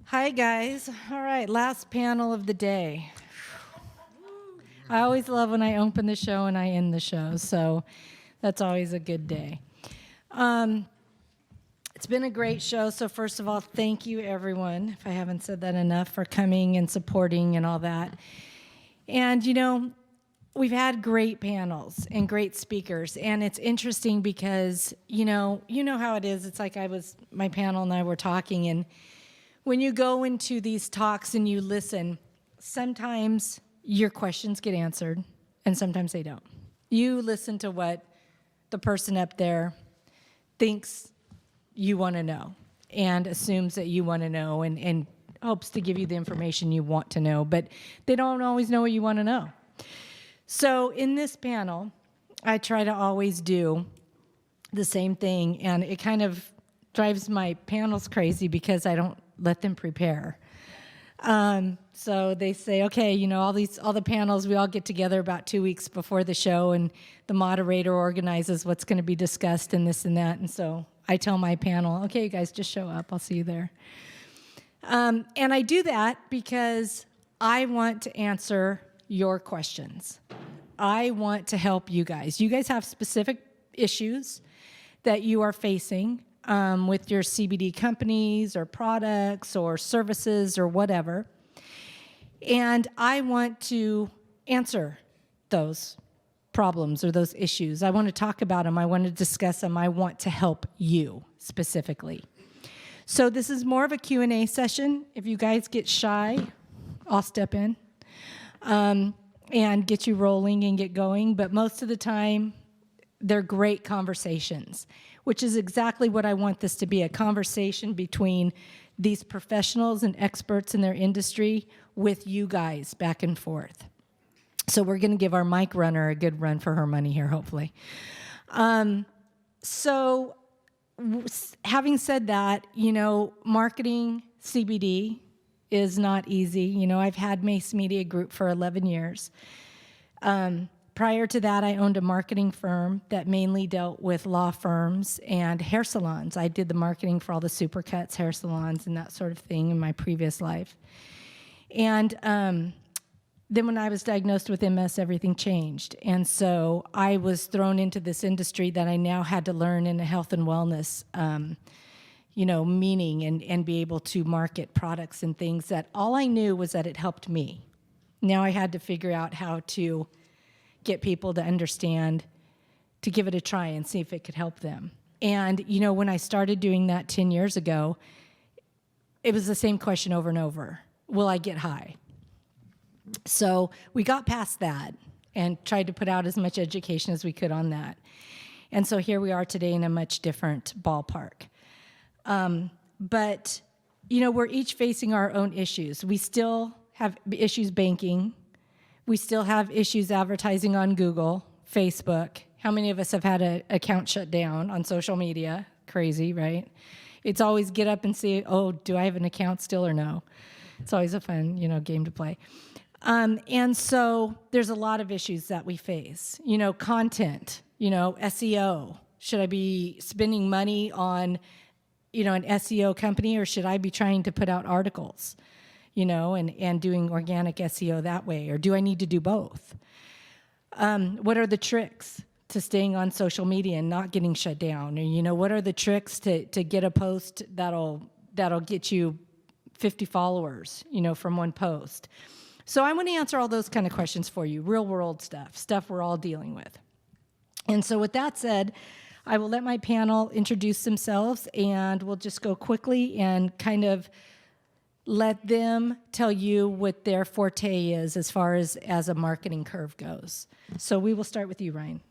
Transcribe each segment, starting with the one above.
Hi, guys. All right, last panel of the day. I always love when I open the show and I end the show, so that's always a good day. It's been a great show, so first of all, thank you, everyone, if I haven't said that enough, for coming and supporting and all that. And, you know, we've had great panels and great speakers, and it's interesting because, you know how it is. It's like my panel and I were talking, and when you go into these talks and you listen, sometimes your questions get answered, and sometimes they don't. You listen to what the person up there thinks you want to know and assumes that you want to know and hopes to give you the information you want to know, but they don't always know what you want to know. So in this panel, I try to always do the same thing, and it kind of drives my panels crazy because I don't let them prepare. So they say, okay, you know, all the panels, we all get together about 2 weeks before the show, and the moderator organizes what's going to be discussed and this and that. And so I tell my panel, okay, you guys just show up. I'll see you there. And I do that because I want to answer your questions. I want to help you guys. You guys have specific issues that you are facing with your CBD companies or products or services or whatever. And I want to answer those problems or those issues. I want to talk about them. I want to discuss them. I want to help you specifically. So this is more of a Q&A session. If you guys get shy, I'll step in and get you rolling and get going. But most of the time, they're great conversations, which is exactly what I want this to be, a conversation between these professionals and experts in their industry with you guys back and forth. So we're going to give our mic runner a good run for her money here, hopefully. So having said that, you know, marketing CBD is not easy. You know, I've had Mace Media Group for 11 years. Prior to that, I owned a marketing firm that mainly dealt with law firms and hair salons. I did the marketing for all the Supercuts, hair salons, and that sort of thing in my previous life. And then when I was diagnosed with MS, everything changed. And so I was thrown into this industry that I now had to learn in a health and wellness meaning and be able to market products and things that all I knew was that it helped me. Now I had to figure out how to get people to understand, to give it a try and see if it could help them. And, you know, when I started doing that 10 years ago, it was the same question over and over. Will I get high? So we got past that and tried to put out as much education as we could on that. And so here we are today in a much different ballpark. But, you know, we're each facing our own issues. We still have issues banking. We still have issues advertising on Google, Facebook. How many of us have had an account shut down on social media? Crazy, right? It's always get up and see, oh, do I have an account still or no? It's always a fun, game to play. And so there's a lot of issues that we face. You know, content, SEO. Should I be spending money on, an SEO company, or should I be trying to put out articles? And doing organic SEO that way? Or do I need to do both? What are the tricks to staying on social media and not getting shut down? Or, what are the tricks to get a post that'll get you 50 followers, from one post? So I want to answer all those kind of questions for you, real world stuff we're all dealing with. And so with that said, I will let my panel introduce themselves, and we'll just go quickly and kind of let them tell you what their forte is as far as a marketing curve goes. So we will start with you, Ryan.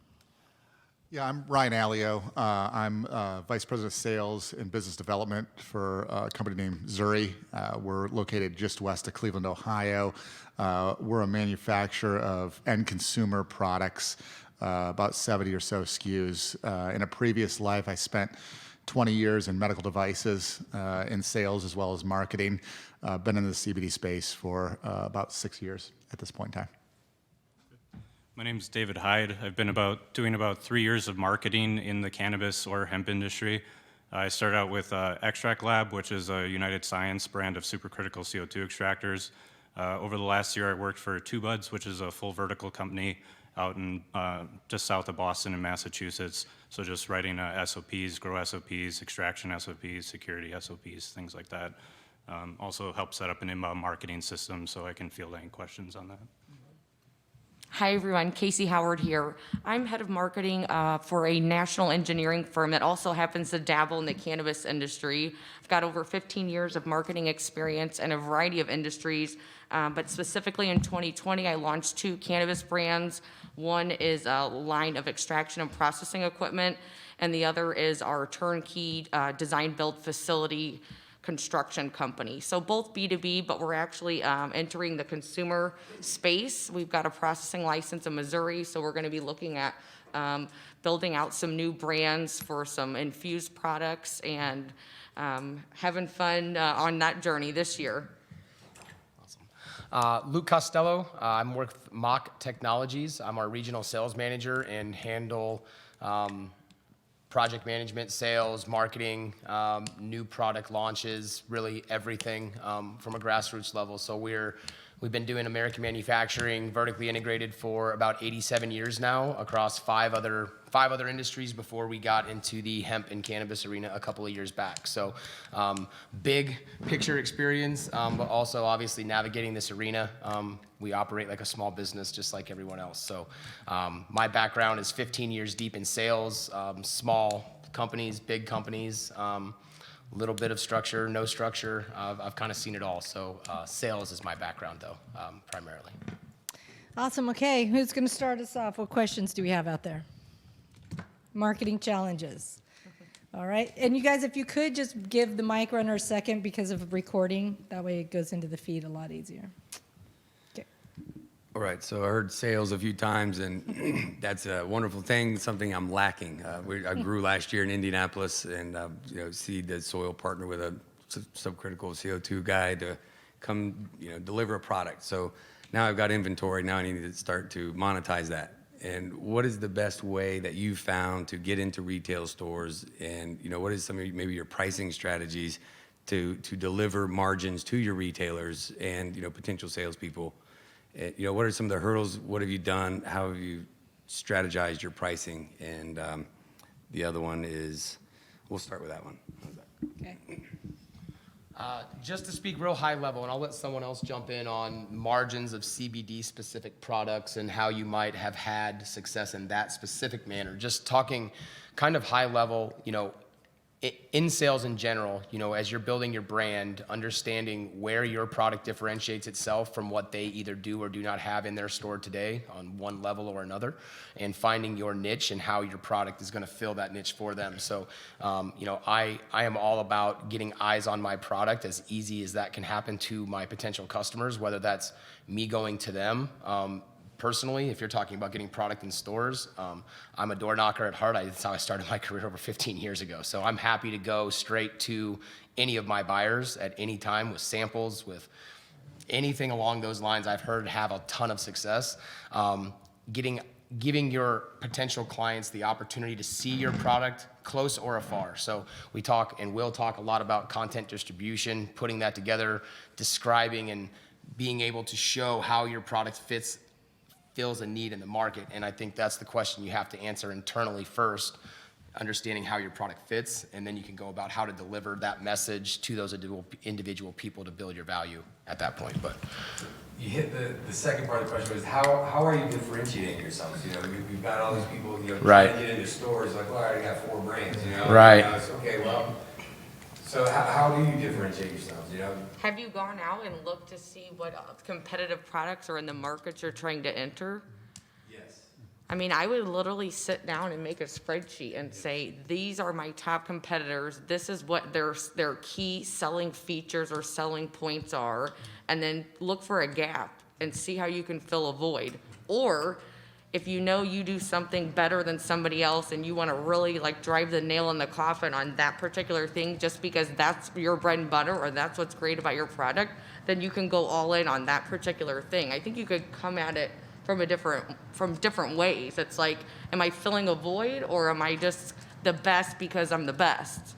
Yeah, I'm Ryan Alio. I'm Vice President of Sales and Business Development for a company named Zuri. We're located just west of Cleveland, Ohio. We're a manufacturer of end consumer products about 70 or so SKUs. In a previous life, I spent 20 years in medical devices, in sales as well as marketing. Been in the CBD space for about 6 years at this point in time. My name is David Hyde. I've been doing about 3 years of marketing in the cannabis or hemp industry. I started out with Extract Lab, which is a United Science brand of supercritical CO2 extractors. Over the last year, I worked for Two Buds, which is a full vertical company out in just south of Boston in Massachusetts. So just writing SOPs, grow SOPs, extraction SOPs, security SOPs, things like that. Also help set up an inbound marketing system so I can field any questions on that. Hi everyone, Casey Howard here. I'm head of marketing for a national engineering firm that also happens to dabble in the cannabis industry. I've got over 15 years of marketing experience in a variety of industries, but specifically in 2020, I launched 2 cannabis brands. One is a line of extraction and processing equipment, and the other is our turnkey design-build facility construction company. So both B2B, but we're actually entering the consumer space. We've got a processing license in Missouri, so we're going to be looking at building out some new brands for some infused products and having fun on that journey this year. Awesome. Luke Costello, I'm with Mach Technologies. I'm our regional sales manager and handle project management, sales, marketing, new product launches, really everything from a grassroots level. So we've been doing American manufacturing, vertically integrated for about 87 years now across five other industries before we got into the hemp and cannabis arena a couple of years back. So big picture experience, but also obviously navigating this arena. We operate like a small business just like everyone else. So my background is 15 years deep in sales, small companies, big companies, little bit of structure, no structure. I've kind of seen it all. So sales is my background though, primarily. Awesome. Okay, who's going to start us off? What questions do we have out there? Marketing challenges. All right. And you guys, if you could just give the mic runner a second because of recording. That way it goes into the feed a lot easier. Okay. All right. So I heard sales a few times, and that's a wonderful thing, something I'm lacking. I grew last year in Indianapolis and, seed the soil partner with a subcritical CO2 guy to come, deliver a product. So now I've got inventory. Now I need to start to monetize that. And what is the best way that you found to get into retail stores? And what is some of maybe your pricing strategies to deliver margins to your retailers and potential salespeople? What are some of the hurdles? What have you done? How have you strategized your pricing? And the other one is, we'll start with that one. How's that? Okay. Just to speak real high level, and I'll let someone else jump in on margins of CBD specific products and how you might have had success in that specific manner. Just talking kind of high level, in sales in general, as you're building your brand, understanding where your product differentiates itself from what they either do or do not have in their store today on one level or another, and finding your niche and how your product is going to fill that niche for them. So, I am all about getting eyes on my product as easy as that can happen to my potential customers, whether that's me going to them. Personally, if you're talking about getting product in stores, I'm a door knocker at heart. That's how I started my career over 15 years ago. So I'm happy to go straight to any of my buyers at any time with samples, with anything along those lines. I've heard have a ton of success. Giving your potential clients the opportunity to see your product close or afar. So we talk and will talk a lot about content distribution, putting that together, describing and being able to show how your product fills a need in the market. And I think that's the question you have to answer internally first, understanding how your product fits, and then you can go about how to deliver that message to those individual people to build your value at that point. But You hit the second part of the question was how are you differentiating yourselves? We've got all these people, right, trying to get into stores like, well, I already got 4 brands, right. Okay, well, so how do you differentiate yourselves? Have you gone out and looked to see what competitive products are in the markets you're trying to enter? Yes. I mean, I would literally sit down and make a spreadsheet and say, these are my top competitors. This is what their key selling features or selling points are. And then look for a gap and see how you can fill a void. Or if you know you do something better than somebody else and you want to really like drive the nail in the coffin on that particular thing just because that's your bread and butter or that's what's great about your product, then you can go all in on that particular thing. I think you could come at it from different ways. It's like, am I filling a void or am I just the best because I'm the best?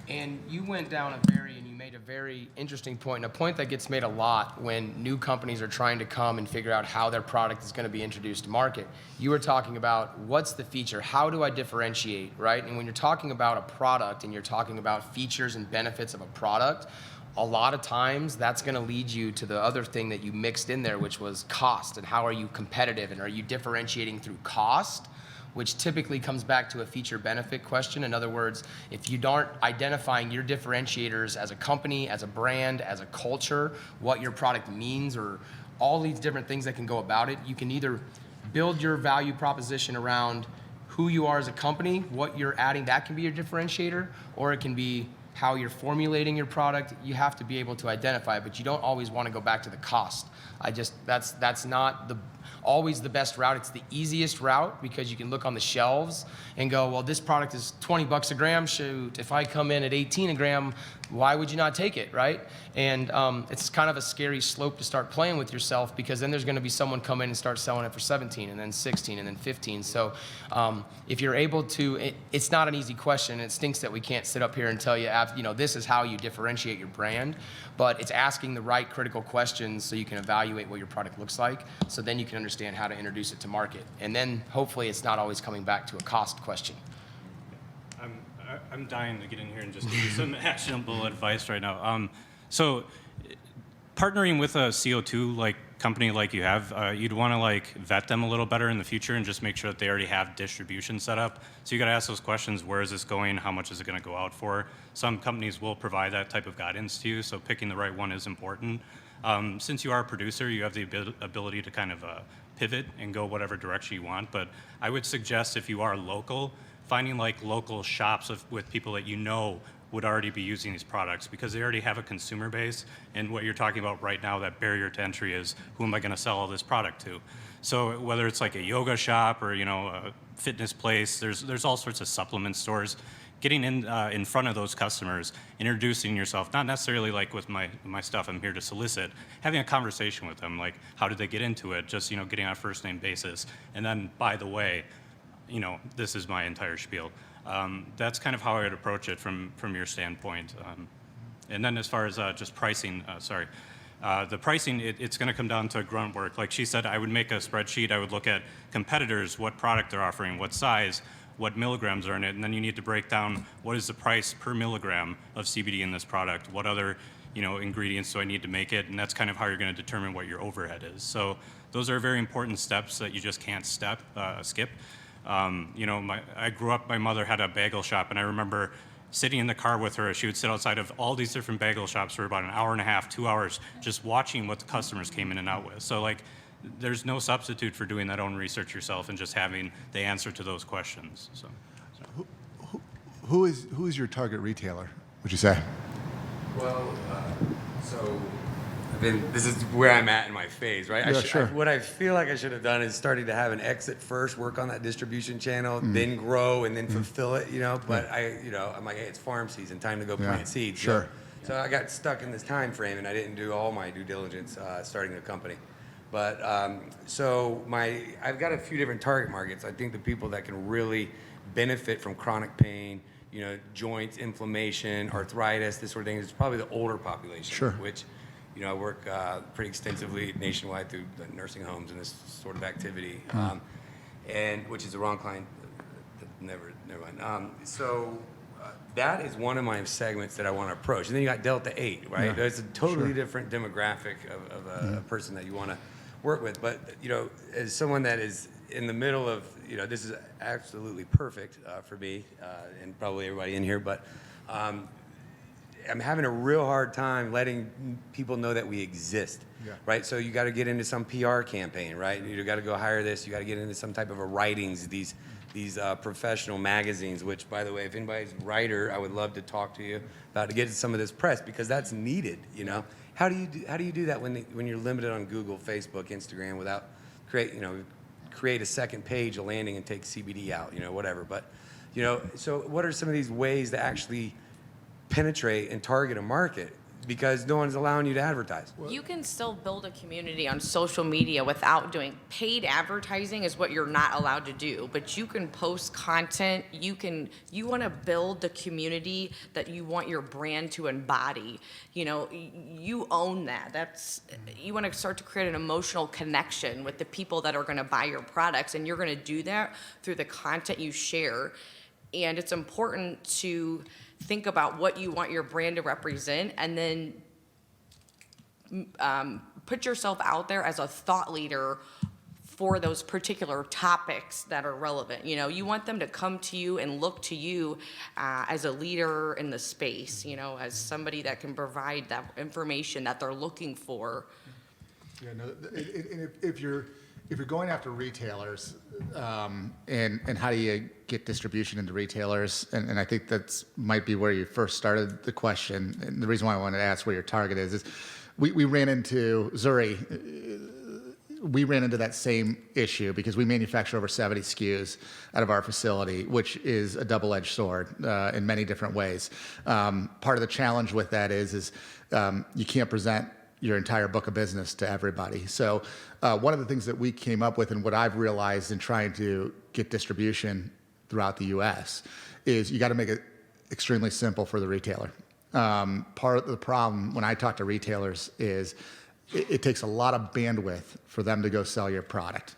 And you went down and you made a very interesting point, and a point that gets made a lot when new companies are trying to come and figure out how their product is going to be introduced to market. You were talking about what's the feature, how do I differentiate, right? And when you're talking about a product and you're talking about features and benefits of a product, a lot of times that's going to lead you to the other thing that you mixed in there, which was cost, and how are you competitive, and are you differentiating through cost, which typically comes back to a feature benefit question. In other words, if you aren't identifying your differentiators as a company, as a brand, as a culture, what your product means, or all these different things that can go about it, you can either build your value proposition around who you are as a company, what you're adding, that can be your differentiator, or it can be how you're formulating your product. You have to be able to identify it, but you don't always want to go back to the cost. That's not always the best route. It's the easiest route because you can look on the shelves and go, well, this product is 20 bucks a gram. Shoot, if I come in at 18 a gram, why would you not take it, right? And it's kind of a scary slope to start playing with yourself, because then there's going to be someone come in and start selling it for 17 and then 16 and then 15. So if you're able to, it's not an easy question. It stinks that we can't sit up here and tell you, this is how you differentiate your brand, but it's asking the right critical questions so you can evaluate what your product looks like, so then you can understand how to introduce it to market. And then hopefully it's not always coming back to a cost question. I'm dying to get in here and just give you some actionable advice right now. So partnering with a CO2 company like you have, you'd want to vet them a little better in the future and just make sure that they already have distribution set up. So you got to ask those questions: where is this going? How much is it going to go out for? Some companies will provide that type of guidance to you, so picking the right one is important. Since you are a producer, you have the ability to kind of pivot and go whatever direction you want. But I would suggest, if you are local, finding local shops with people that you know would already be using these products, because they already have a consumer base. And what you're talking about right now, that barrier to entry, is who am I going to sell all this product to? So whether it's a yoga shop or a fitness place, there's all sorts of supplement stores. Getting in front of those customers, introducing yourself, not necessarily with my stuff I'm here to solicit, having a conversation with them, how did they get into it, just getting on a first name basis, and then, by the way, this is my entire spiel. That's kind of how I would approach it from your standpoint. And then as far as just pricing, the pricing, it's going to come down to grunt work. Like she said, I would make a spreadsheet. I would look at competitors, what product they're offering, what size, what milligrams are in it, and then you need to break down what is the price per milligram of CBD in this product, what other ingredients do I need to make it, and that's kind of how you're going to determine what your overhead is. So those are very important steps that you just can't skip. I grew up, my mother had a bagel shop, and I remember sitting in the car with her. She would sit outside of all these different bagel shops for about an hour and a half, 2 hours, just watching what the customers came in and out with. So there's no substitute for doing that own research yourself and just having the answer to those questions. So. Who is your target retailer, would you say? Well, this is where I'm at in my phase, right? Yeah, sure. What I feel like I should have done is starting to have an exit first, work on that distribution channel, then grow and then fulfill it, But I'm like, hey, it's farm season, time to go plant seeds. Sure. So I got stuck in this time frame, and I didn't do all my due diligence starting a company. But I've got a few different target markets. I think the people that can really benefit from chronic pain, joints, inflammation, arthritis, this sort of thing, is probably the older population. Sure. Which, I work pretty extensively nationwide through the nursing homes and this sort of activity, and which is the wrong client. Never mind. That is one of my segments that I want to approach. And then you got Delta 8, right? Yeah. It's a totally different demographic of a person that you want to work with. But, as someone that is in the middle of, this is absolutely perfect for me and probably everybody in here, but I'm having a real hard time letting people know that we exist, right? So you got to get into some PR campaign, right? You got to go hire this. You got to get into some type of a writings, these professional magazines, which, by the way, if anybody's a writer, I would love to talk to you about to get some of this press, because that's needed, How do you do that when you're limited on Google, Facebook, Instagram without create a second page, a landing, and take CBD out, whatever. But, so what are some of these ways to actually penetrate and target a market? Because no one's allowing you to advertise. You can still build a community on social media without doing paid advertising is what you're not allowed to do, but you can post content. You want to build the community that you want your brand to embody. You own that. You want to start to create an emotional connection with the people that are going to buy your products, and you're going to do that through the content you share. And it's important to think about what you want your brand to represent, and then put yourself out there as a thought leader for those particular topics that are relevant. You want them to come to you and look to you as a leader in the space, as somebody that can provide that information that they're looking for. Yeah, no, if you're going after retailers, and how do you get distribution into retailers, and I think that might be where you first started the question, and the reason why I wanted to ask where your target is we ran into Zuri. We ran into that same issue because we manufacture over 70 SKUs out of our facility, which is a double-edged sword in many different ways. Part of the challenge with that is you can't present your entire book of business to everybody. So one of the things that we came up with, and what I've realized in trying to get distribution throughout the U.S., is you got to make it extremely simple for the retailer. Part of the problem when I talk to retailers is it takes a lot of bandwidth for them to go sell your product,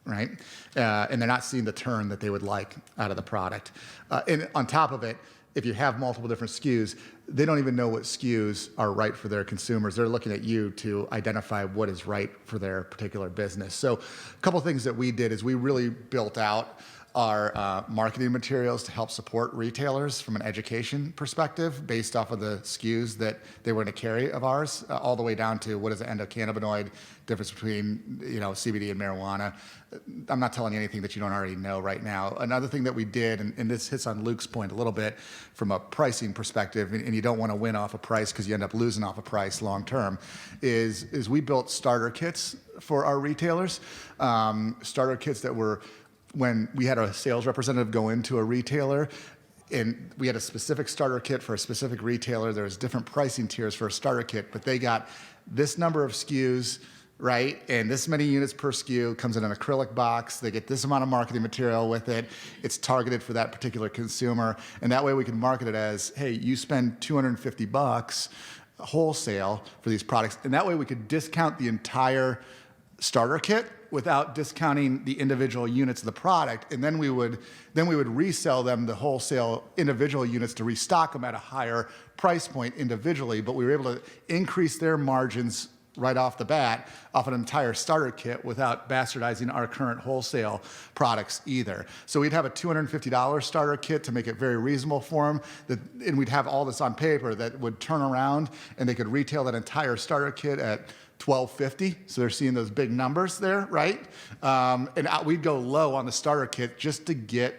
right? And they're not seeing the turn that they would like out of the product. And on top of it, if you have multiple different SKUs, they don't even know what SKUs are right for their consumers. They're looking at you to identify what is right for their particular business. So a couple things that we did is we really built out our marketing materials to help support retailers from an education perspective based off of the SKUs that they were going to carry of ours, all the way down to what is the endocannabinoid difference between CBD and marijuana. I'm not telling you anything that you don't already know right now. Another thing that we did, and this hits on Luke's point a little bit from a pricing perspective, and you don't want to win off a price because you end up losing off a price long term, is we built starter kits for our retailers, starter kits that were, when we had a sales representative go into a retailer and we had a specific starter kit for a specific retailer, there was different pricing tiers for a starter kit, but they got this number of SKUs, right? And this many units per SKU, comes in an acrylic box. They get this amount of marketing material with it. It's targeted for that particular consumer. And that way we can market it as, hey, you spend $250 wholesale for these products. And that way we could discount the entire starter kit without discounting the individual units of the product, and then we would resell them the wholesale individual units to restock them at a higher price point individually. But we were able to increase their margins right off the bat off an entire starter kit without bastardizing our current wholesale products either. So we'd have a $250 starter kit to make it very reasonable for them, and we'd have all this on paper that would turn around and they could retail that entire starter kit at $12.50, so they're seeing those big numbers there, right? And we'd go low on the starter kit just to get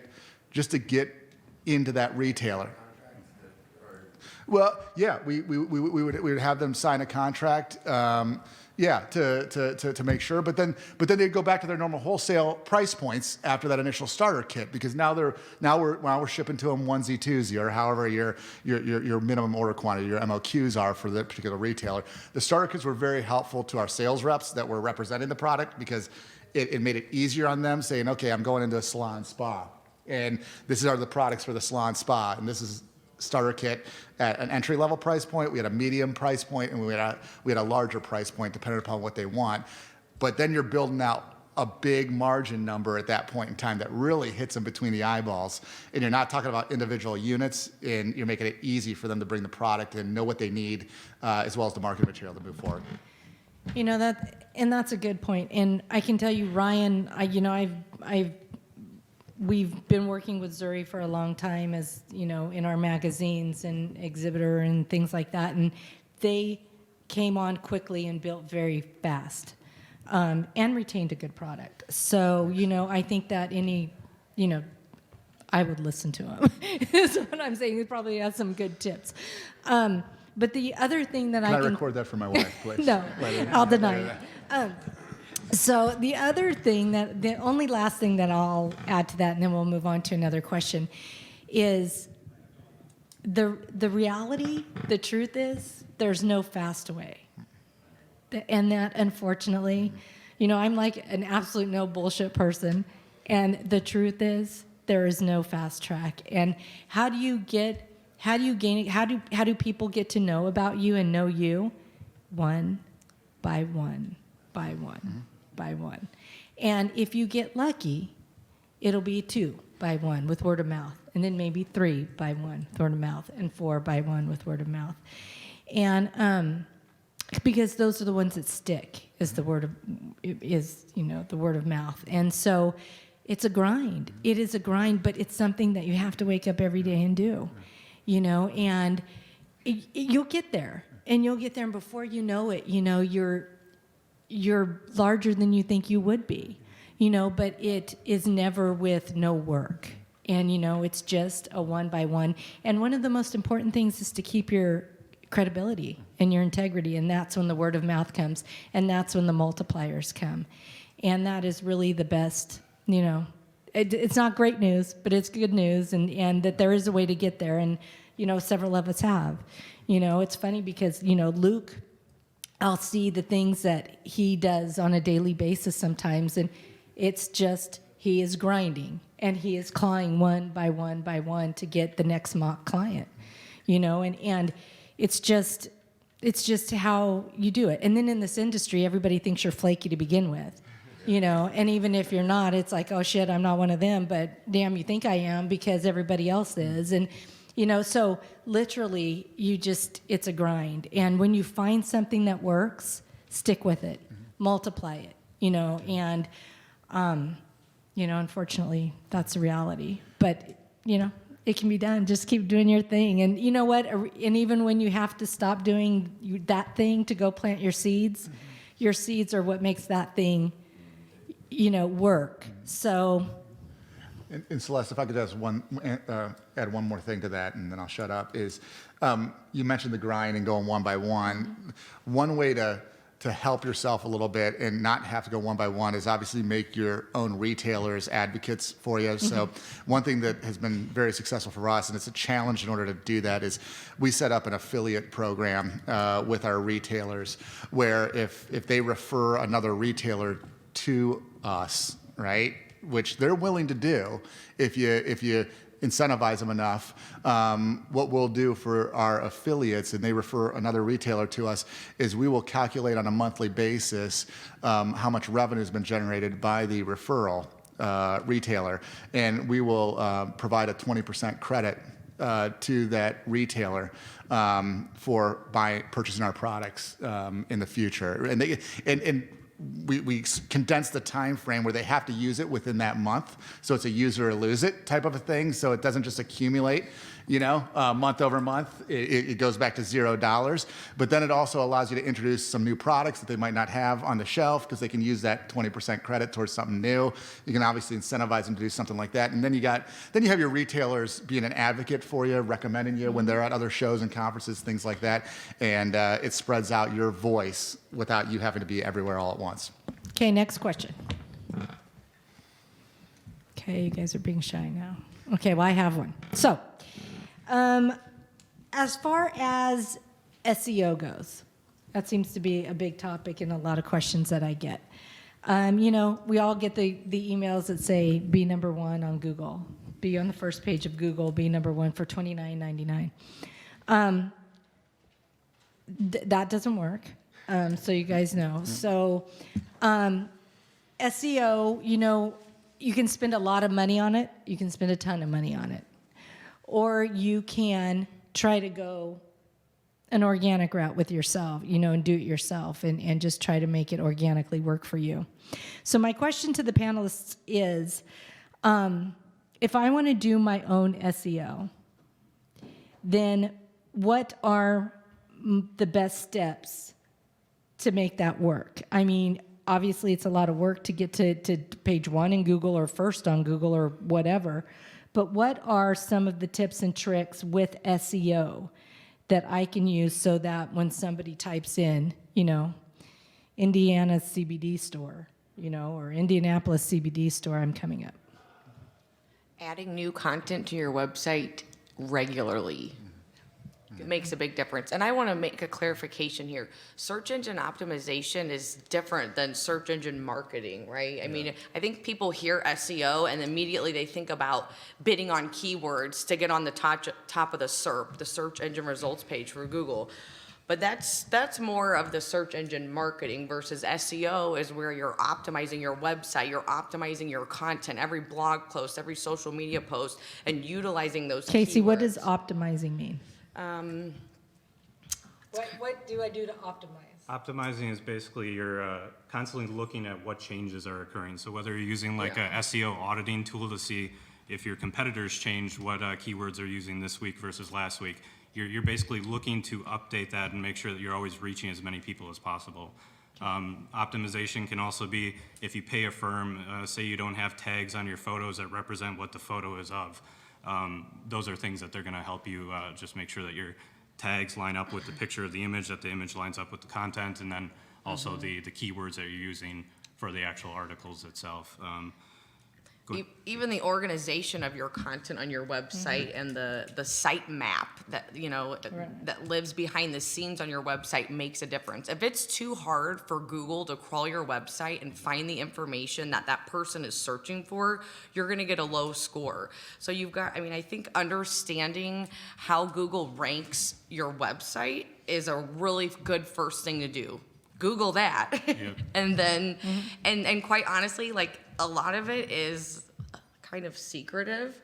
into that retailer. Well, yeah, we would have them sign a contract, to make sure. But then they'd go back to their normal wholesale price points after that initial starter kit, because now we're shipping to them onesie twosie, or however your minimum order quantity, your MOQs are for that particular retailer. The starter kits were very helpful to our sales reps that were representing the product, because it made it easier on them, saying, okay, I'm going into a salon spa, and this are the products for the salon spa, and this is starter kit at an entry-level price point. We had a medium price point, and we had a larger price point depending upon what they want. But then you're building out a big margin number at that point in time that really hits them between the eyeballs. And you're not talking about individual units, and you're making it easy for them to bring the product and know what they need, as well as the marketing material to move forward. That's a good point. And I can tell you, Ryan, we've been working with Zuri for a long time, as in our magazines and exhibitor and things like that, and they came on quickly and built very fast, and retained a good product. So I think that I would listen to him. Is what I'm saying. He probably has some good tips. But the other thing that Can I record that for my wife, please? No, I'll deny it. So the other thing the only last thing that I'll add to that, and then we'll move on to another question, is the reality, the truth is there's no fast way. And that, unfortunately, I'm like an absolute no bullshit person. And the truth is there is no fast track. And how do people get to know about you and know you? One by one, by one, by one. And if you get lucky, it'll be 2 by 1 with word of mouth, and then maybe 3 by 1 with word of mouth, and 4 by 1 with word of mouth. And because those are the ones that stick, is the word of mouth. And so it's a grind. It is a grind, but it's something that you have to wake up every day and do, and you'll get there. And you'll get there, and before you know it, you're larger than you think you would be, but it is never with no work. And, it's just a 1 by 1. And one of the most important things is to keep your credibility and your integrity. And that's when the word of mouth comes. And that's when the multipliers come. And that is really the best, it's not great news, but it's good news. And that there is a way to get there. And, several of us have. It's funny because, Luke, I'll see the things that he does on a daily basis sometimes, and it's just he is grinding and he is clawing 1 by 1 by 1 to get the next mock client, and it's just how you do it. And then in this industry, everybody thinks you're flaky to begin with, and even if you're not, it's like, oh shit, I'm not one of them, but damn, you think I am because everybody else is. And so literally it's a grind. And when you find something that works, stick with it, multiply it, and, unfortunately that's the reality, but, it can be done. Just keep doing your thing. And you know what? And even when you have to stop doing that thing to go plant your seeds are what makes that thing, work. So. And Celeste, if I could add one more thing to that, and then I'll shut up, is you mentioned the grind and going 1 by 1. One way to help yourself a little bit and not have to go 1 by 1 is obviously make your own retailers advocates for you. So one thing that has been very successful for us, and it's a challenge in order to do that, is we set up an affiliate program with our retailers where if they refer another retailer to us, right, which they're willing to do if you incentivize them enough. What we'll do for our affiliates, and they refer another retailer to us, is we will calculate on a monthly basis how much revenue has been generated by the referral retailer, and we will provide a 20% credit to that retailer for purchasing our products in the future. And we condense the time frame where they have to use it within that month, so it's a use or lose it type of a thing, so it doesn't just accumulate month over month. It goes back to $0, but then it also allows you to introduce some new products that they might not have on the shelf because they can use that 20% credit towards something new. You can obviously incentivize them to do something like that, and then you have your retailers being an advocate for you, recommending you when they're at other shows and conferences, things like that, and it spreads out your voice without you having to be everywhere all at once. Okay, next question. Okay, you guys are being shy now. Okay, well, I have one. So, as far as SEO goes, that seems to be a big topic in a lot of questions that I get. We all get the emails that say, be number 1 on Google, be on the first page of Google, be number 1 for $29.99. That doesn't work, so you guys know. So SEO, you can spend a lot of money on it. You can spend a ton of money on it. Or you can try to go an organic route with yourself, and do it yourself and just try to make it organically work for you. So my question to the panelists is, if I want to do my own SEO, then what are the best steps to make that work? I mean, obviously it's a lot of work to get to page 1 in Google or first on Google or whatever, but what are some of the tips and tricks with SEO that I can use so that when somebody types in, Indiana's CBD store, or Indianapolis CBD store, I'm coming up. Adding new content to your website regularly makes a big difference. And I want to make a clarification here. Search engine optimization is different than search engine marketing, right? I mean, I think people hear SEO and immediately they think about bidding on keywords to get on the top of the SERP, the search engine results page for Google. But that's more of the search engine marketing versus SEO is where you're optimizing your website, you're optimizing your content, every blog post, every social media post, and utilizing those Casey, what does keywords. optimizing mean? What do I do to optimize? Optimizing is basically you're constantly looking at what changes are occurring. So whether you're using like a SEO auditing tool to see if your competitors changed what keywords are using this week versus last week, you're basically looking to update that and make sure that you're always reaching as many people as possible. Optimization can also be if you pay a firm, say you don't have tags on your photos that represent what the photo is of. Those are things that they're going to help you just make sure that your tags line up with the picture of the image, that the image lines up with the content, and then also the keywords that you're using for the actual articles itself. Even the organization of your content on your website and the site map that that lives behind the scenes on your website makes a difference. If it's too hard for Google to crawl your website and find the information that that person is searching for, you're going to get a low score. So I think understanding how Google ranks your website is a really good first thing to do. Google that. Yep. And then, and quite honestly, like a lot of it is kind of secretive.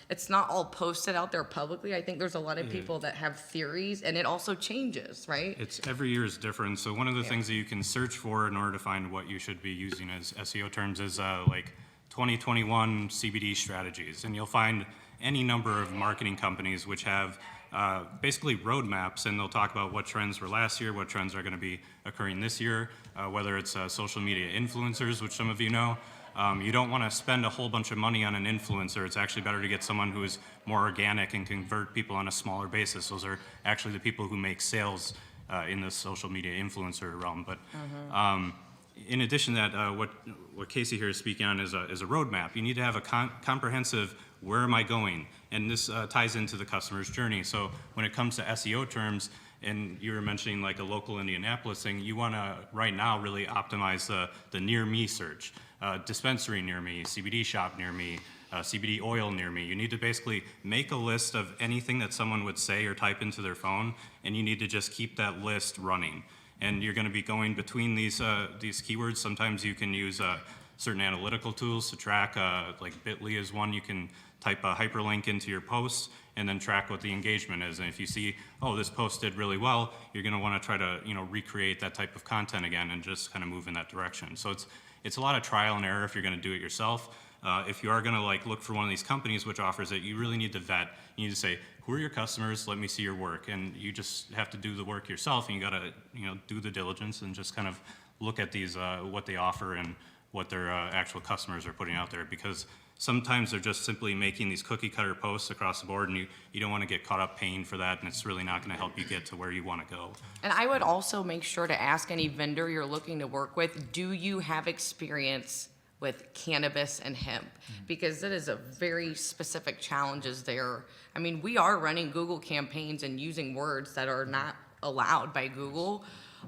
It's not all posted out there publicly. I think there's a lot of people that have theories and it also changes, right? It's every year is different. So one of the things that you can search for in order to find what you should be using as SEO terms is like 2021 CBD strategies. And you'll find any number of marketing companies which have basically roadmaps, and they'll talk about what trends were last year, what trends are going to be occurring this year, whether it's social media influencers, which some of you know. You don't want to spend a whole bunch of money on an influencer. It's actually better to get someone who is more organic and convert people on a smaller basis. Those are actually the people who make sales in the social media influencer realm. But in addition to that, what Casey here is speaking on is a roadmap. You need to have a comprehensive where am I going? And this ties into the customer's journey. So when it comes to SEO terms, and you were mentioning like a local Indianapolis thing, you want to right now really optimize the near me search. Dispensary near me, CBD shop near me, CBD oil near me. You need to basically make a list of anything that someone would say or type into their phone, and you need to just keep that list running. And you're going to be going between these keywords. Sometimes you can use certain analytical tools to track, like Bitly is one. You can type a hyperlink into your post and then track what the engagement is. And if you see, oh, this post did really well, you're going to want to try to recreate that type of content again and just kind of move in that direction. So it's a lot of trial and error if you're going to do it yourself. If you are going to like look for one of these companies which offers it, you really need to vet. You need to say, who are your customers? Let me see your work. And you just have to do the work yourself, and you got to do the diligence and just kind of look at these what they offer and what their actual customers are putting out there, because sometimes they're just simply making these cookie cutter posts across the board, and you don't want to get caught up paying for that, and it's really not going to help you get to where you want to go. And I would also make sure to ask any vendor you're looking to work with, do you have experience with cannabis and hemp? Because it is a very specific challenges there. I mean, we are running Google campaigns and using words that are not allowed by Google,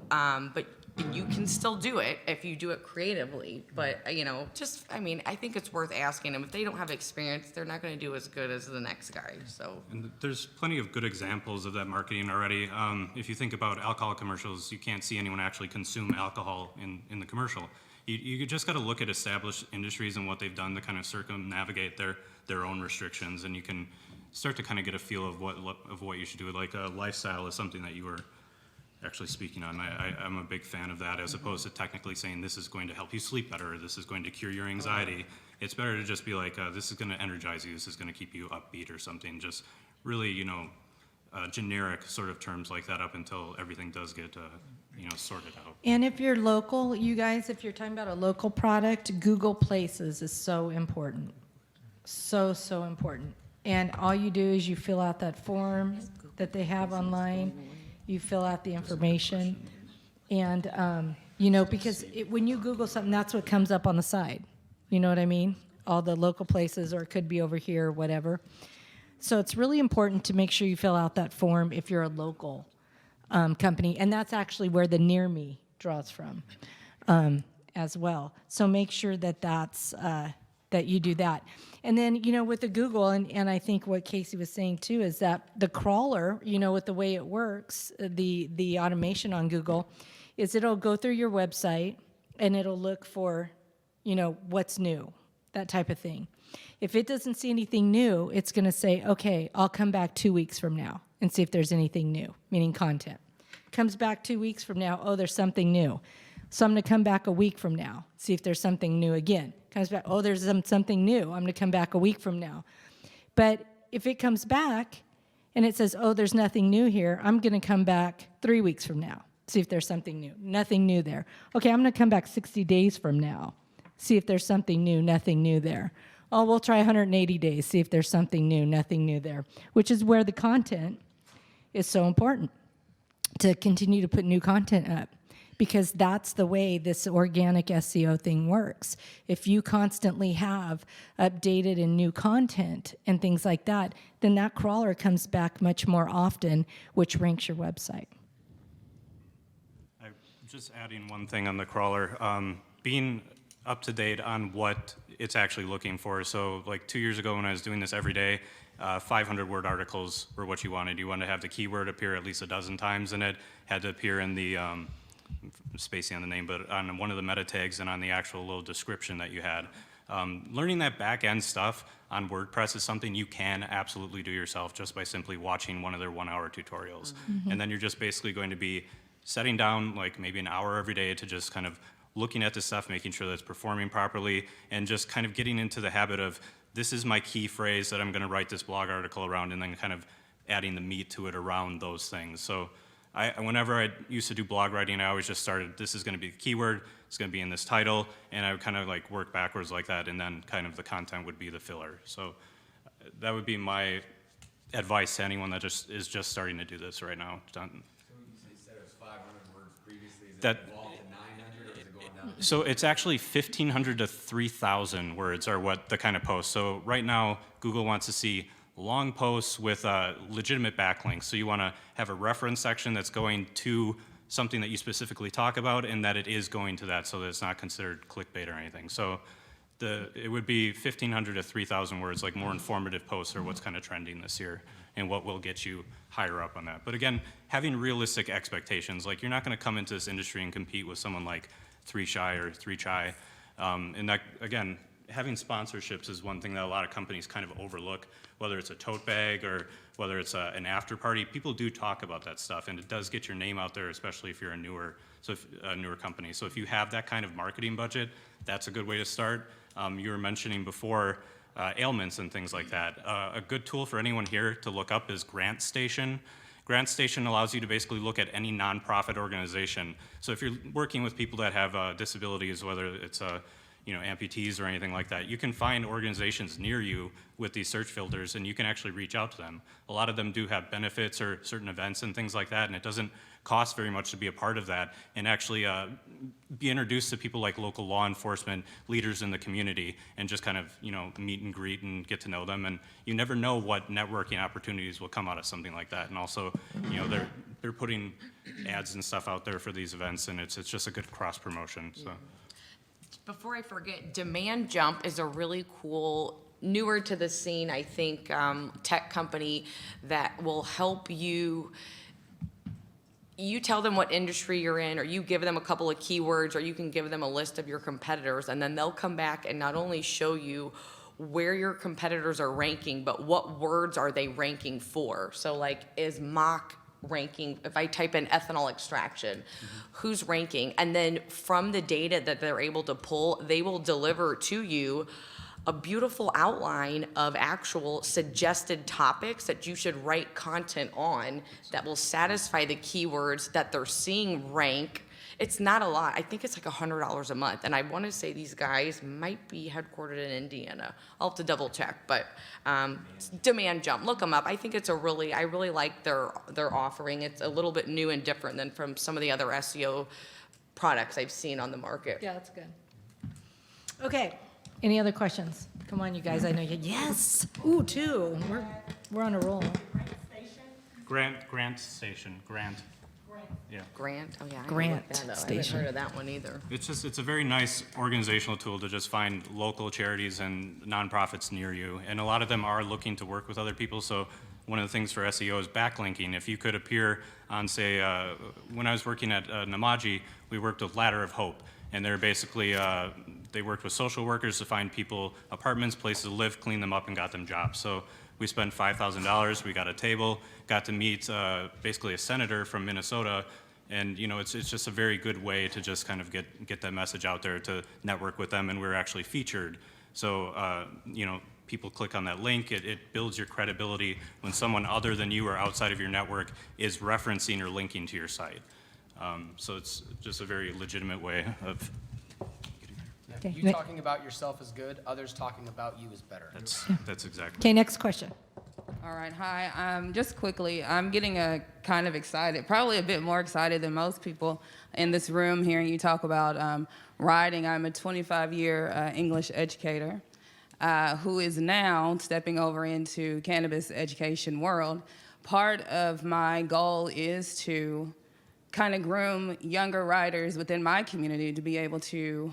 but you can still do it if you do it creatively. But, I think it's worth asking them. If they don't have experience, they're not going to do as good as the next guy, so. And there's plenty of good examples of that marketing already. If you think about alcohol commercials, you can't see anyone actually consume alcohol in the commercial. You just got to look at established industries and what they've done to kind of circumnavigate their own restrictions, and you can start to kind of get a feel of what you should do. Like lifestyle is something that you were actually speaking on. I'm a big fan of that, as opposed to technically saying this is going to help you sleep better, or this is going to cure your anxiety. It's better to just be like, this is going to energize you, this is going to keep you upbeat or something. Just really, generic sort of terms like that up until everything does get, sorted out. And if you're local, you guys, if you're talking about a local product, Google Places is so important. So important. And all you do is you fill out that form that they have online. You fill out the information, and Because when you Google something, that's what comes up on the side. You know what I mean? All the local places, or it could be over here, or whatever. So it's really important to make sure you fill out that form if you're a local company, and that's actually where the near me draws from as well. So make sure that you do that. And then, with the Google, and I think what Casey was saying too, is that the crawler, with the way it works, the automation on Google, is it'll go through your website and it'll look for, what's new, that type of thing. If it doesn't see anything new, it's going to say, okay, I'll come back 2 weeks from now and see if there's anything new, meaning content. Comes back 2 weeks from now, oh, there's something new. So I'm going to come back a week from now, see if there's something new again. Comes back, oh, there's something new. I'm going to come back a week from now. But if it comes back and it says, oh, there's nothing new here, I'm going to come back 3 weeks from now, see if there's something new. Nothing new there. Okay, I'm going to come back 60 days from now, see if there's something new, nothing new there. Oh, we'll try 180 days, see if there's something new, nothing new there, which is where the content is so important, to continue to put new content up, because that's the way this organic SEO thing works. If you constantly have updated and new content and things like that, then that crawler comes back much more often, which ranks your website. I'm just adding one thing on the crawler. Being up to date on what it's actually looking for. So like 2 years ago when I was doing this every day, 500-word articles were what you wanted. You wanted to have the keyword appear at least a dozen times, and it had to appear in the, spacing on the name, but on one of the meta tags and on the actual little description that you had. Learning that back-end stuff on WordPress is something you can absolutely do yourself just by simply watching one of their 1-hour tutorials. Mm-hmm. And then you're just basically going to be setting down like maybe an hour every day to just kind of looking at this stuff, making sure that it's performing properly, and just kind of getting into the habit of, this is my key phrase that I'm going to write this blog article around, and then kind of adding the meat to it around those things. So whenever I used to do blog writing, I always just started, this is going to be the keyword, it's going to be in this title, and I would kind of like work backwards like that, and then kind of the content would be the filler. So that would be my advice to anyone that is just starting to do this right now. So you said it was 500 words previously. Is that evolved to 900, or is it going down? So it's actually 1,500 to 3,000 words are what the kind of posts. So right now, Google wants to see long posts with legitimate backlinks. So you want to have a reference section that's going to something that you specifically talk about, and that it is going to that, so that it's not considered clickbait or anything. So it would be 1,500 to 3,000 words, like more informative posts are what's kind of trending this year and what will get you higher up on that. But again, having realistic expectations, like you're not going to come into this industry and compete with someone like 3Shy or 3Chai. And that, again, having sponsorships is one thing that a lot of companies kind of overlook, whether it's a tote bag or whether it's an after party. People do talk about that stuff, and it does get your name out there, especially if you're a newer company. So if you have that kind of marketing budget, that's a good way to start. You were mentioning before ailments and things like that. A good tool for anyone here to look up is GrantStation. GrantStation allows you to basically look at any nonprofit organization. So if you're working with people that have disabilities, whether it's amputees or anything like that, you can find organizations near you with these search filters, and you can actually reach out to them. A lot of them do have benefits or certain events and things like that, and it doesn't cost very much to be a part of that and actually be introduced to people like local law enforcement, leaders in the community, and just kind of meet and greet and get to know them. And you never know what networking opportunities will come out of something like that. And also, they're putting ads and stuff out there for these events, and it's just a good cross promotion. So. Before I forget, Demand Jump is a really cool, newer to the scene, I think, tech company that will help you. You tell them what industry you're in, or you give them a couple of keywords, or you can give them a list of your competitors, and then they'll come back and not only show you where your competitors are ranking, but what words are they ranking for. So like, is mock ranking, if I type in ethanol extraction, who's ranking? And then from the data that they're able to pull, they will deliver to you a beautiful outline of actual suggested topics that you should write content on that will satisfy the keywords that they're seeing rank. It's not a lot. I think it's like $100 a month. And I want to say these guys might be headquartered in Indiana. I'll have to double check, but Demand Jump, look them up. I think it's I really like their offering. It's a little bit new and different than from some of the other SEO products I've seen on the market. Yeah, that's good. Okay, any other questions? Come on, you guys, I know you, yes, ooh, two, we're on a roll. Grant Station, Grant. Yeah. Grant, oh yeah. I Grant looked that up. I Station. haven't heard of that one either. It's a very nice organizational tool to just find local charities and nonprofits near you. And a lot of them are looking to work with other people. So one of the things for SEO is backlinking. If you could appear on, say, when I was working at Namaji, we worked with Ladder of Hope. And they're basically, they worked with social workers to find people apartments, places to live, clean them up, and got them jobs. So we spent $5,000, we got a table, got to meet basically a senator from Minnesota, and it's just a very good way to just kind of get that message out there, to network with them, and we're actually featured. So, people click on that link, it builds your credibility when someone other than you or outside of your network is referencing or linking to your site. So it's just a very legitimate way of Okay, You talking about yourself is good, others talking about you is better. that's exactly. Okay, next question. All right, hi. Just quickly, I'm getting kind of excited, probably a bit more excited than most people in this room hearing you talk about writing. I'm a 25-year English educator who is now stepping over into cannabis education world. Part of my goal is to kind of groom younger writers within my community to be able to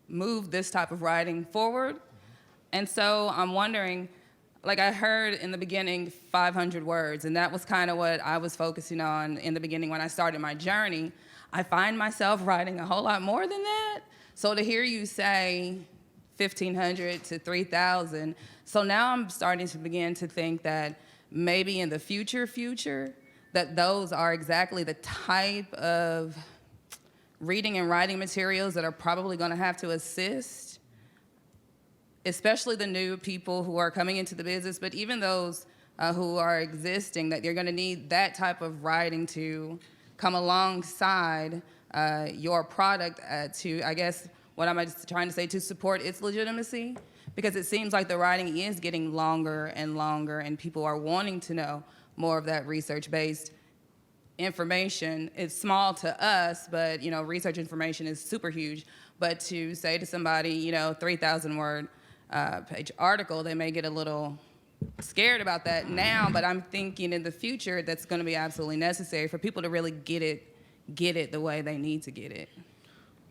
move this type of writing forward. And so I'm wondering, like I heard in the beginning, 500 words, and that was kind of what I was focusing on in the beginning when I started my journey. I find myself writing a whole lot more than that. So to hear you say 1,500 to 3,000, so now I'm starting to begin to think that maybe in the future, that those are exactly the type of reading and writing materials that are probably going to have to assist, especially the new people who are coming into the business, but even those who are existing, that you're going to need that type of writing to come alongside your product to, I guess, what am I trying to say, to support its legitimacy? Because it seems like the writing is getting longer and longer, and people are wanting to know more of that research-based information. It's small to us, but research information is super huge. But to say to somebody, 3,000 word page article, they may get a little scared about that now, but I'm thinking in the future that's going to be absolutely necessary for people to really get it the way they need to get it.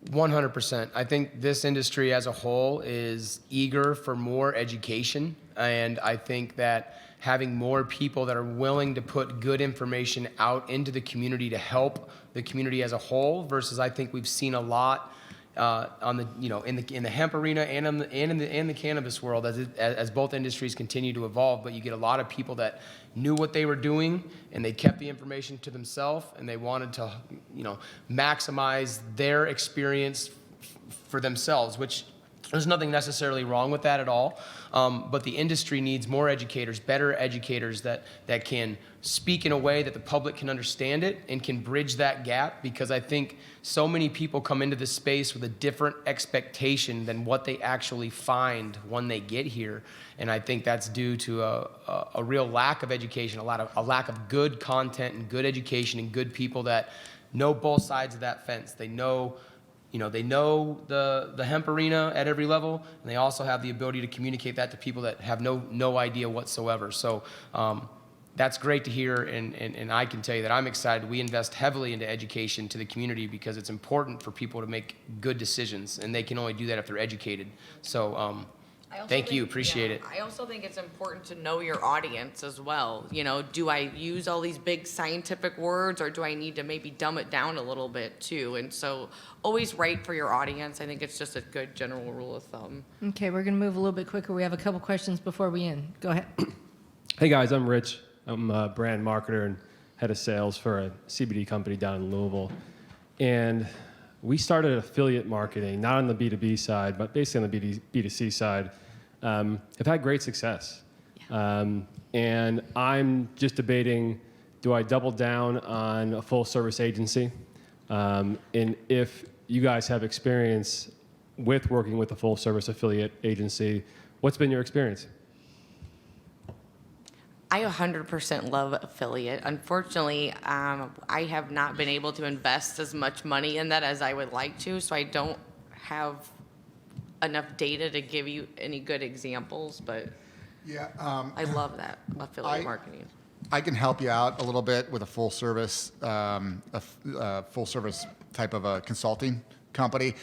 100%. I think this industry as a whole is eager for more education, and I think that having more people that are willing to put good information out into the community to help the community as a whole, versus I think we've seen a lot on the in the hemp arena and in the cannabis world as both industries continue to evolve. But you get a lot of people that knew what they were doing and they kept the information to themselves, and they wanted to maximize their experience for themselves, which there's nothing necessarily wrong with that at all. But the industry needs more educators, better educators that can speak in a way that the public can understand it and can bridge that gap, because I think so many people come into this space with a different expectation than what they actually find when they get here. And I think that's due to a real lack of education, a lack of good content and good education and good people that know both sides of that fence. They know the hemp arena at every level, and they also have the ability to communicate that to people that have no idea whatsoever. So that's great to hear, and I can tell you that I'm excited. We invest heavily into education to the community because it's important for people to make good decisions, and they can only do that if they're educated. So thank you, appreciate it. I also think it's important to know your audience as well. Do I use all these big scientific words, or do I need to maybe dumb it down a little bit too? And so always write for your audience. I think it's just a good general rule of thumb. Okay, we're going to move a little bit quicker. We have a couple questions before we end. Go ahead. Hey guys, I'm Rich. I'm a brand marketer and head of sales for a CBD company down in Louisville. And we started affiliate marketing, not on the B2B side, but basically on the B2C side. Have had great success. And I'm just debating, do I double down on a full service agency? And if you guys have experience with working with a full service affiliate agency, what's been your experience? I 100% love affiliate. Unfortunately, I have not been able to invest as much money in that as I would like to, so I don't have enough data to give you any good examples, but Yeah, I love that affiliate I- marketing. I can help you out a little bit with a full service, full service type of a consulting company.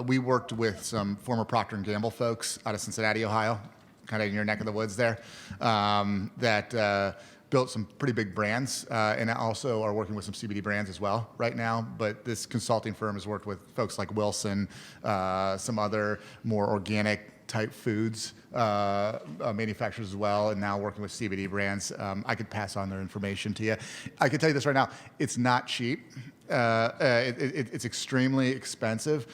We worked with some former Procter & Gamble folks out of Cincinnati, Ohio, kind of in your neck of the woods there, that built some pretty big brands, and also are working with some CBD brands as well right now. But this consulting firm has worked with folks like Wilson, some other more organic type foods manufacturers as well, and now working with CBD brands. I could pass on their information to you. I can tell you this right now, it's not cheap. It's extremely expensive.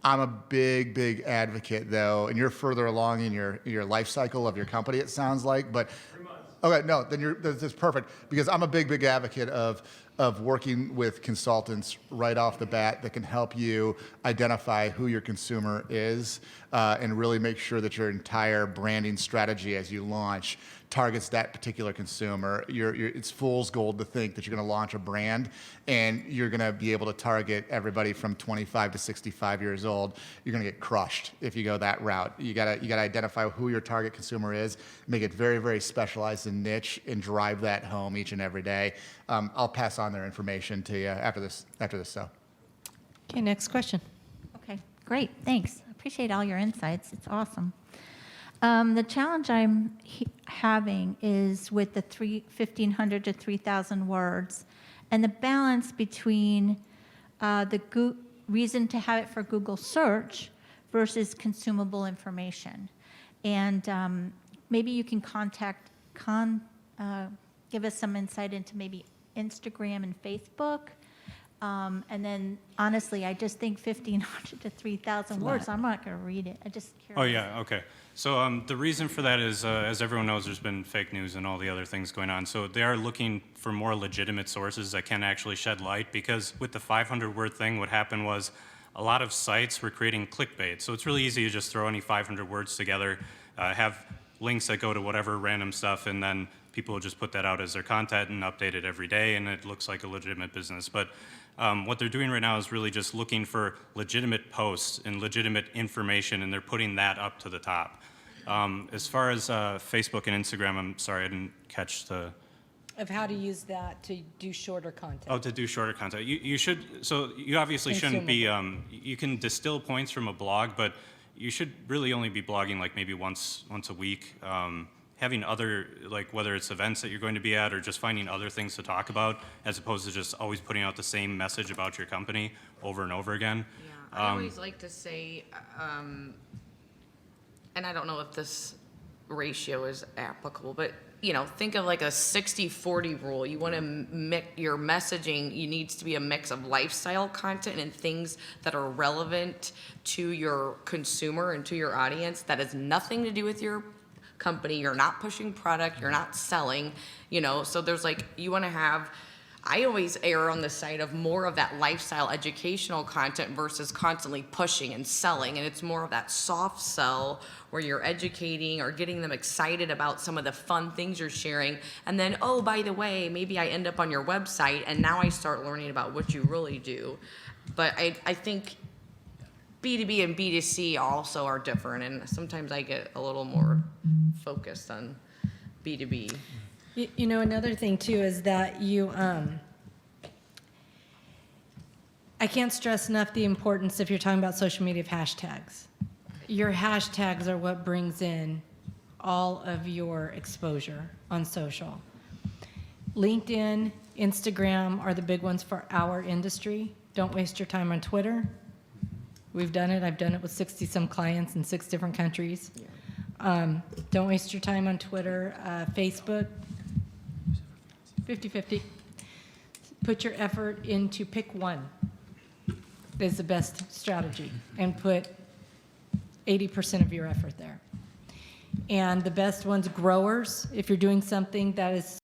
I'm a big advocate though, and you're further along in your life cycle of your company, it sounds like, but 3 months. Okay, no, then that's perfect, because I'm a big advocate of working with consultants right off the bat that can help you identify who your consumer is, and really make sure that your entire branding strategy as you launch targets that particular consumer. It's fool's gold to think that you're going to launch a brand and you're going to be able to target everybody from 25 to 65 years old. You're going to get crushed if you go that route. You got to identify who your target consumer is, make it very specialized and niche, and drive that home each and every day. I'll pass on their information to you after this. So, Okay, next question. Okay, great, thanks. Appreciate all your insights. It's awesome. The challenge I'm having is with the 1,500 to 3,000 words, and the balance between the reason to have it for Google search versus consumable information. And maybe you can give us some insight into maybe Instagram and Facebook. And then, honestly, I just think 1,500 to 3,000 words. I'm not going to read it. I just curious. Oh, yeah, okay. So the reason for that is, as everyone knows, there's been fake news and all the other things going on. So they are looking for more legitimate sources that can actually shed light, because with the 500-word thing, what happened was a lot of sites were creating clickbait. So it's really easy to just throw any 500 words together, have links that go to whatever random stuff, and then people will just put that out as their content and update it every day, and it looks like a legitimate business. But what they're doing right now is really just looking for legitimate posts and legitimate information, and they're putting that up to the top. As far as Facebook and Instagram, I'm sorry, I didn't catch the... Of how to use that to do shorter content. Oh, to do shorter content. You should, so you obviously shouldn't be, you can distill points from a blog, but you should really only be blogging like maybe once a week. Having other, like whether it's events that you're going to be at or just finding other things to talk about, as opposed to just always putting out the same message about your company over and over again. Yeah, I always like to say, and I don't know if this ratio is applicable, but think of like a 60-40 rule. You want to mix your messaging. You needs to be a mix of lifestyle content and things that are relevant to your consumer and to your audience. That has nothing to do with your company. You're not pushing product. You're not selling. So there's you want to have. I always err on the side of more of that lifestyle educational content versus constantly pushing and selling. And it's more of that soft sell where you're educating or getting them excited about some of the fun things you're sharing. And then, oh, by the way, maybe I end up on your website and now I start learning about what you really do. But I think B2B and B2C also are different. And sometimes I get a little more focused on B2B. Another thing too is that I can't stress enough the importance, if you're talking about social media, of hashtags. Your hashtags are what brings in all of your exposure on social. LinkedIn, Instagram are the big ones for our industry. Don't waste your time on Twitter. We've done it. I've done it with 60-some clients in 6 different countries. Don't waste your time on Twitter. Facebook, 50-50. Put your effort into pick one is the best strategy, and put 80% of your effort there. And the best ones, growers, if you're doing something that is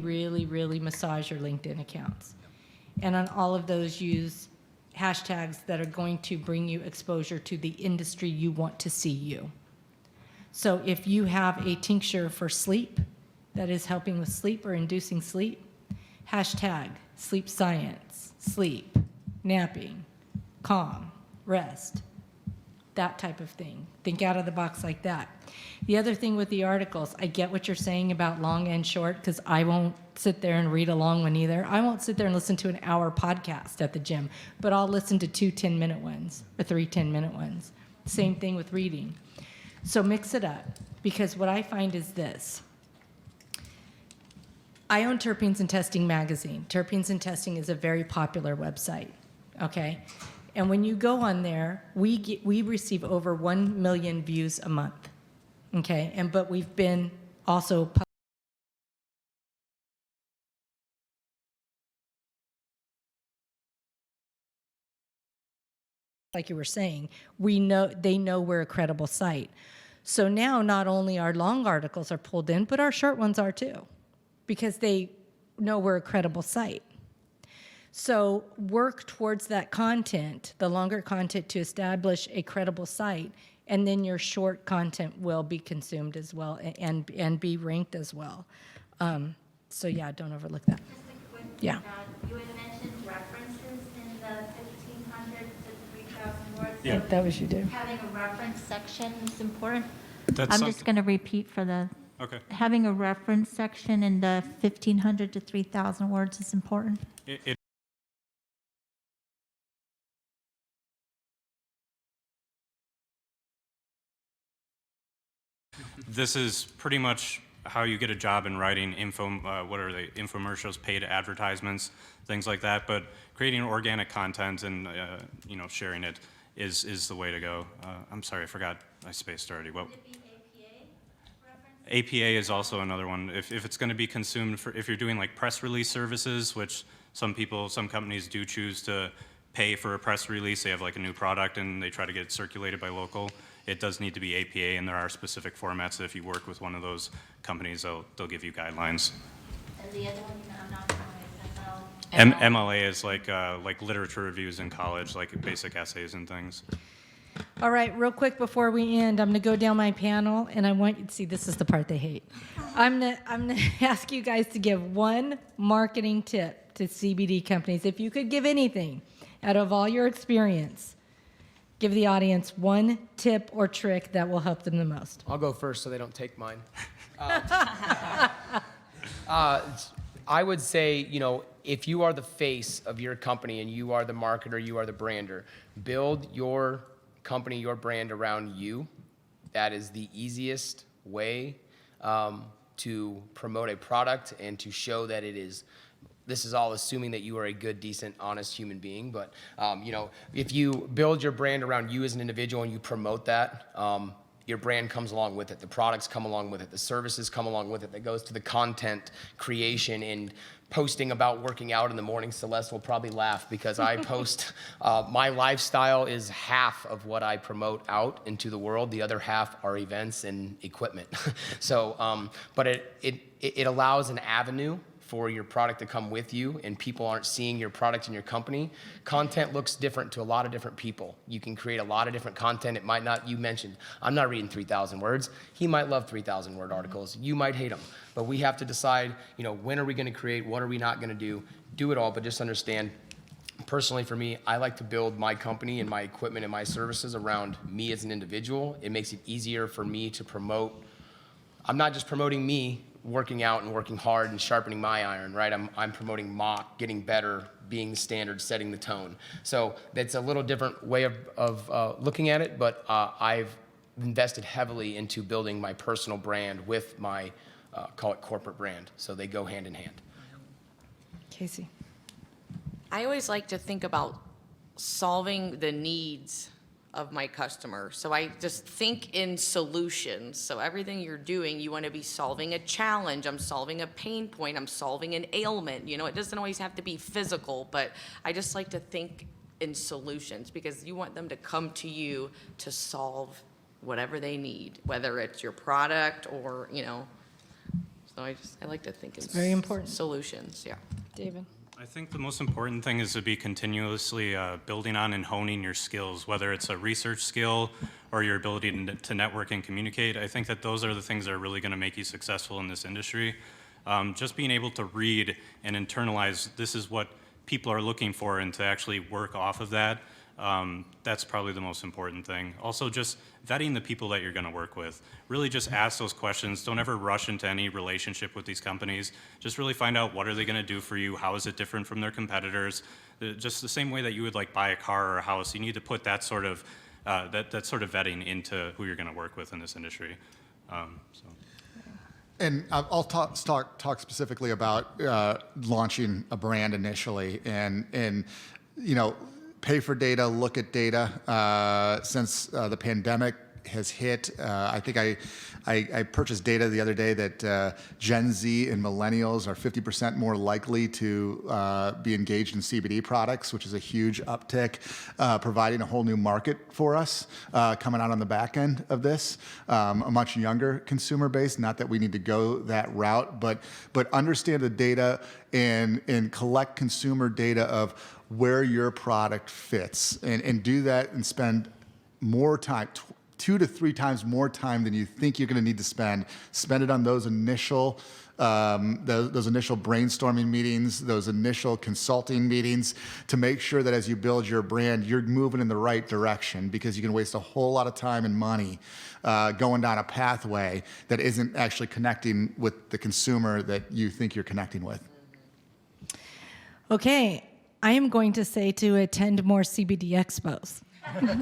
really massage your LinkedIn accounts. And on all of those, use hashtags that are going to bring you exposure to the industry you want to see you. So if you have a tincture for sleep that is helping with sleep or inducing sleep, hashtag sleep science, sleep, napping, calm, rest, that type of thing. Think out of the box like that. The other thing with the articles, I get what you're saying about long and short, because I won't sit there and read a long one either. I won't sit there and listen to an hour podcast at the gym, but I'll listen to 2 10-minute ones or 3 10-minute ones. Same thing with reading. So mix it up, because what I find is this. I own Terpenes and Testing magazine. Terpenes and Testing is a very popular website, okay? And when you go on there, we receive over 1 million views a month, okay? But we've been also like you were saying, they know we're a credible site. So now not only our long articles are pulled in, but our short ones are too, because they know we're a credible site. So work towards that content, the longer content, to establish a credible site, and then your short content will be consumed as well and be ranked as well. So yeah, don't overlook that. Just a quick Yeah. you had mentioned references in the 1,500 to 3,000 words. Yeah. So That was you, Dave. having a reference section is important. That's I'm something- just going to repeat for the, Okay. having a reference section in the 1,500 to 3,000 words is important. This is pretty much how you get a job in writing what are they, infomercials, paid advertisements, things like that. But creating organic content and sharing it is the way to go. I'm sorry, I forgot. I spaced already. What? Would it be APA reference? APA is also another one. If it's going to be consumed if you're doing like press release services, which some companies do choose to pay for a press release. They have like a new product and they try to get it circulated by local. It does need to be APA, and there are specific formats that if you work with one of those companies, they'll give you guidelines. And the other one, I'm not familiar with. MLA is like literature reviews in college, like basic essays and things. All right, real quick before we end, I'm going to go down my panel, and I want you to see, this is the part they hate. I'm gonna ask you guys to give one marketing tip to CBD companies. If you could give anything out of all your experience, give the audience one tip or trick that will help them the most. I'll go first so they don't take mine. I would say, if you are the face of your company and you are the marketer, you are the brander, build your company, your brand around you. That is the easiest way to promote a product and to show that it is. This is all assuming that you are a good, decent, honest human being. But, if you build your brand around you as an individual and you promote that, your brand comes along with it. The products come along with it. The services come along with it. That goes to the content creation and posting about working out in the morning. Celeste will probably laugh because I post, my lifestyle is half of what I promote out into the world. The other half are events and equipment. So, but it allows an avenue for your product to come with you, and people aren't seeing your product and your company. Content looks different to a lot of different people. You can create a lot of different content. It might not, you mentioned, I'm not reading 3,000 words. He might love 3,000 word articles. You might hate them. But we have to decide, when are we gonna create, what are we not gonna do? Do it all, but just understand, personally for me, I like to build my company and my equipment and my services around me as an individual. It makes it easier for me to promote. I'm not just promoting me working out and working hard and sharpening my iron, right? I'm promoting mock, getting better, being the standard, setting the tone. So that's a little different way of looking at it, but I've invested heavily into building my personal brand with my, call it corporate brand. So they go hand in hand. Casey. I always like to think about solving the needs of my customer. So I just think in solutions. So everything you're doing, you want to be solving a challenge. I'm solving a pain point. I'm solving an ailment. It doesn't always have to be physical, but I just like to think in solutions because you want them to come to you to solve whatever they need, whether it's your product or, So I like to think in very important. solutions, yeah. David. I think the most important thing is to be continuously building on and honing your skills, whether it's a research skill or your ability to network and communicate. I think that those are the things that are really going to make you successful in this industry. Just being able to read and internalize this is what people are looking for and to actually work off of that, that's probably the most important thing. Also, just vetting the people that you're going to work with. Really just ask those questions. Don't ever rush into any relationship with these companies. Just really find out what are they going to do for you, how is it different from their competitors. Just the same way that you would like buy a car or a house, you need to put that sort of that sort of vetting into who you're going to work with in this industry. And I'll talk specifically about launching a brand initially, and you know, pay for data, look at data. Since the pandemic has hit, I think I purchased data the other day that Gen Z and Millennials are 50% more likely to be engaged in CBD products, which is a huge uptick, providing a whole new market for us coming out on the back end of this. A much younger consumer base, not that we need to go that route, but understand the data and collect consumer data of where your product fits, and do that and spend more time, 2 to 3 times more time than you think you're going to need to spend. Spend it on those initial brainstorming meetings, those initial consulting meetings, to make sure that as you build your brand, you're moving in the right direction, because you can waste a whole lot of time and money going down a pathway that isn't actually connecting with the consumer that you think you're connecting with. Okay, I am going to say to attend more CBD expos.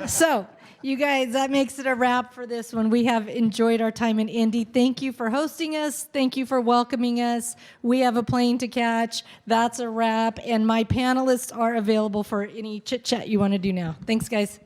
So, you guys, that makes it a wrap for this one. We have enjoyed our time in Indy. Thank you for hosting us. Thank you for welcoming us. We have a plane to catch. That's a wrap. And my panelists are available for any chit chat you want to do now. Thanks, guys.